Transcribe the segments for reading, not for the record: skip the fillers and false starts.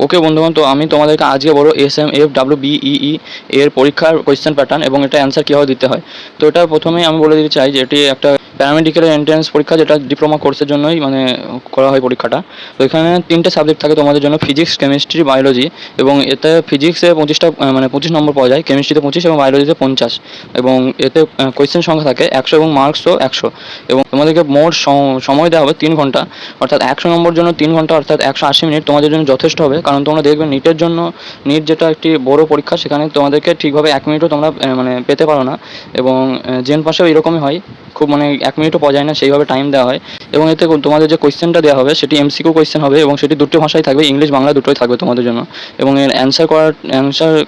ওকে বন্ধুগণ, তো আমি তোমাদেরকে আজকে বলবো SMFWBEE এর পরীক্ষার কোয়েশ্চেন প্যাটার্ন এবং এটা অ্যান্সার কীভাবে দিতে হয়। তো এটা প্রথমেই আমি বলে দিতে চাই যে এটি একটা প্যারামেডিক্যালের এন্ট্রান্স পরীক্ষা, যেটা ডিপ্লোমা কোর্সের জন্যই মানে করা হয় পরীক্ষাটা। তো এখানে 3টে সাবজেক্ট থাকে তোমাদের জন্য: ফিজিক্স, কেমিস্ট্রি, বায়োলজি। এবং এতে ফিজিক্সে 25টা মানে 25 নম্বর পাওয়া যায়, কেমিস্ট্রিতে 25 এবং বায়োলজিতে 50। এবং এতে কোয়েশ্চেন সংখ্যা থাকে 100 এবং মার্কসও 100। এবং তোমাদেরকে মোট সময় দেওয়া হবে 3 ঘন্টা, অর্থাৎ 100 নম্বর জন্য 3 ঘন্টা অর্থাৎ 180 মিনিট তোমাদের জন্য যথেষ্ট হবে। কারণ তোমরা দেখবে নিটের জন্য, নিট যেটা একটি বড় পরীক্ষা, সেখানে তোমাদেরকে ঠিকভাবে 1 মিনিটও তোমরা মানে পেতে পারো না। এবং জেন পাশেও এরকমই হয়, খুব মানে 1 মিনিটও পাওয়া যায় না, সেইভাবে টাইম দেওয়া হয়। এবং এতে তোমাদের যে কোয়েশ্চেনটা দেওয়া হবে সেটি MCQ কোয়েশ্চেন হবে এবং সেটি দুটো ভাষায় থাকবে, ইংলিশ বাংলা দুটোই থাকবে তোমাদের জন্য। এবং এর অ্যান্সার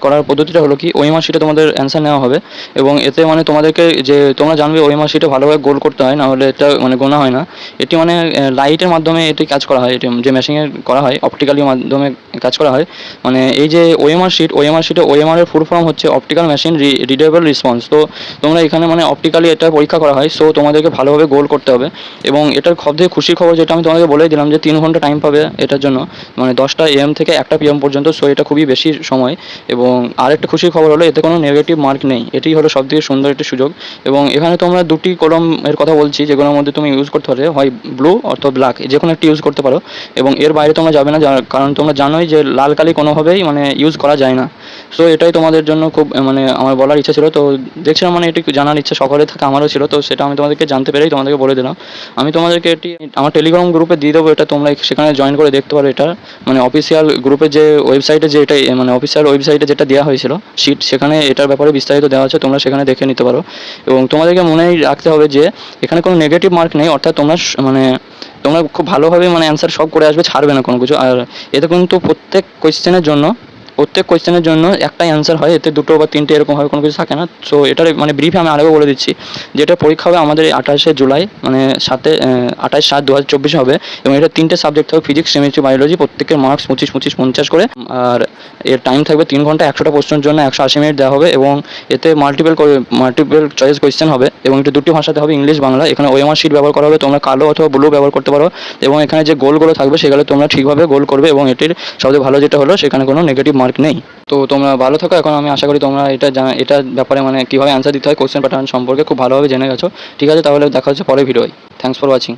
করার পদ্ধতিটা হলো কি, ওএমআর শিটে তোমাদের অ্যান্সার নেওয়া হবে। এবং এতে মানে তোমাদেরকে যে তোমরা জানবে ওএমআর শিটে ভালোভাবে গোল করতে হয়, না হলে এটা মানে গোনা হয় না। এটি মানে লাইটের মাধ্যমে এটি কাজ করা হয়, এটি যে মেশিনের করা হয়, অপটিক্যালি মাধ্যমে কাজ করা হয়। মানে এই যে ওএমআর শিটে ওএমআর এর ফুল ফর্ম হচ্ছে অপটিক্যাল মেশিন রিডেবল রেসপন্স। তো তোমরা এখানে মানে অপটিক্যালি এটা পরীক্ষা করা হয়, সো তোমাদেরকে ভালোভাবে গোল করতে হবে। এবং এটার সবথেকে খুশির খবর যেটা আমি তোমাদেরকে বলেই দিলাম, যে 3 ঘন্টা টাইম পাবে এটার জন্য, মানে 10টা AM থেকে 1টা PM পর্যন্ত। সো এটা খুবই বেশি সময়। এবং আরেকটা খুশির খবর হলো এতে কোনো নেগেটিভ মার্ক নেই, এটি হলো সবথেকে সুন্দর একটি সুযোগ। এবং এখানে তোমরা দুটি কলম এর কথা বলছি, যেগুলোর মধ্যে তুমি ইউজ করতে পারো, হয় ব্লু অথবা ব্ল্যাক, যে কোনো একটি ইউজ করতে পারো। এবং এর বাইরে তোমরা যাবে না, কারণ তোমরা জানোই যে লাল কালি কোনোভাবেই মানে ইউজ করা যায় না। সো এটাই তোমাদের জন্য খুব মানে আমার বলার ইচ্ছা ছিল। তো দেখছিলাম মানে এটি জানার ইচ্ছা সকলের থাকে, আমারও ছিল। তো সেটা আমি তোমাদেরকে জানতে পেরেই তোমাদেরকে বলে দিলাম। আমি তোমাদেরকে এটি আমার টেলিগ্রাম গ্রুপে দিয়ে দেবো, এটা তোমরা সেখানে জয়েন করে দেখতে পারো। এটা মানে অফিসিয়াল গ্রুপের যে ওয়েবসাইটে, যে এটা মানে অফিসিয়াল ওয়েবসাইটে যেটা দেওয়া হয়েছিল শিট, সেখানে এটার ব্যাপারে বিস্তারিত দেওয়া আছে, তোমরা সেখানে দেখে নিতে পারো। এবং তোমাদেরকে মনেই রাখতে হবে যে এখানে কোনো নেগেটিভ মার্ক নেই, অর্থাৎ মানে তোমরা খুব ভালোভাবে মানে অ্যান্সার সব করে আসবে, ছাড়বে না কোনো কিছু। আর এতে কিন্তু প্রত্যেক কোয়েশ্চেনের জন্য একটাই অ্যান্সার হয়, এতে 2টো বা 3টে এরকমভাবে কোনো কিছু থাকে না। সো এটার মানে ব্রিফে আমি আরেকবার বলে দিচ্ছি, যেটা পরীক্ষা হবে আমাদের 28শে জুলাই, মানে 28/7/2024 হবে। এবং এটা 3টে সাবজেক্ট হবে: ফিজিক্স, কেমিস্ট্রি, বায়োলজি। প্রত্যেকের মার্কস 25 25 50 করে। আর এর টাইম থাকবে 3 ঘন্টা, 100টা প্রশ্নের জন্য 180 মিনিট দেওয়া হবে। এবং এতে মাল্টিপল চয়েস কোয়েশ্চেন হবে। এবং এটা দুটি ভাষাতে হবে, ইংলিশ বাংলা। এখানে ওএমআর শিট ব্যবহার করা হবে, তোমরা কালো অথবা ব্লু ব্যবহার করতে পারো। এবং এখানে যে গোলগুলো থাকবে সেগুলো তোমরা ঠিকভাবে গোল করবে। এবং এটির সবথেকে ভালো যেটা হলো, সেখানে কোনো নেগেটিভ মার্ক নেই। তো তোমরা ভালো থাকো। এখন আমি আশা করি তোমরা এটার ব্যাপারে মানে কীভাবে অ্যান্সার দিতে হয় কোয়েশ্চেন প্যাটার্ন সম্পর্কে খুব ভালোভাবে জেনে গেছো। ঠিক আছে, তাহলে দেখা হচ্ছে পরের ভিডিওয়। Thanks for watching.